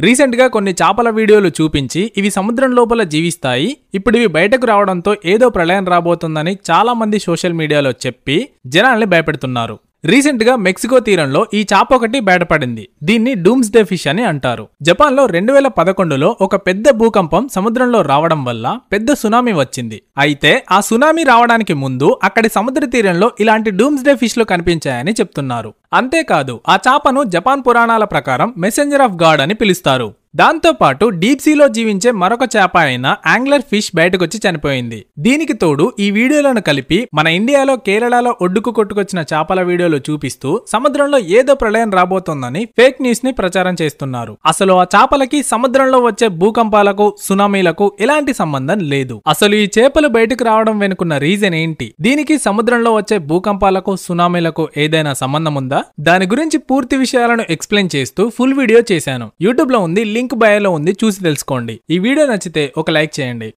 Recent గా కొన్ని చేపల వీడియోలు చూపించి ఇవి సముద్రం లోపల జీవిస్తాయి, ఇప్పుడు ఇవి బయటకు రావడంతో ఏదో ప్రళయం రాబోతుందని చాలా మంది సోషల్ మీడియాలో చెప్పి జనాల్ని భయపెడుతున్నారు. రీసెంట్ గా మెక్సికో తీరంలో ఈ చాప ఒకటి బయటపడింది. దీన్ని డూమ్స్డే ఫిష్ అని అంటారు. జపాన్ లో 2011లో ఒక పెద్ద భూకంపం సముద్రంలో రావడం వల్ల పెద్ద సునామీ వచ్చింది. అయితే ఆ సునామీ రావడానికి ముందు అక్కడి సముద్ర తీరంలో ఇలాంటి డూమ్స్డే ఫిష్లు కనిపించాయని చెప్తున్నారు. అంతేకాదు ఆ చాపను జపాన్ పురాణాల ప్రకారం మెసెంజర్ ఆఫ్ గాడ్ అని పిలుస్తారు. దాంతో పాటు డీప్ సీలో జీవించే మరొక చేప అయిన యాంగ్లర్ ఫిష్ బయటకొచ్చి చనిపోయింది. దీనికి తోడు ఈ వీడియోలను కలిపి మన ఇండియాలో కేరళలో ఒడ్డుకు కొట్టుకొచ్చిన చేపల వీడియోలు చూపిస్తూ సముద్రంలో ఏదో ప్రళయం రాబోతోందని ఫేక్ న్యూస్ ని ప్రచారం చేస్తున్నారు. అసలు ఆ చేపలకి సముద్రంలో వచ్చే భూకంపాలకు సునామీలకు ఎలాంటి సంబంధం లేదు. అసలు ఈ చేపలు బయటకు రావడం వెనుకున్న రీజన్ ఏంటి? దీనికి సముద్రంలో వచ్చే భూకంపాలకు సునామీలకు ఏదైనా సంబంధం ఉందా? దాని గురించి పూర్తి విషయాలను ఎక్స్ప్లెయిన్ చేస్తూ ఫుల్ వీడియో చేశాను. యూట్యూబ్ లో ఉంది, లింక్ బయోలో ఉంది, చూసి తెలుసుకోండి. ఈ వీడియో నచ్చితే ఒక లైక్ చేయండి.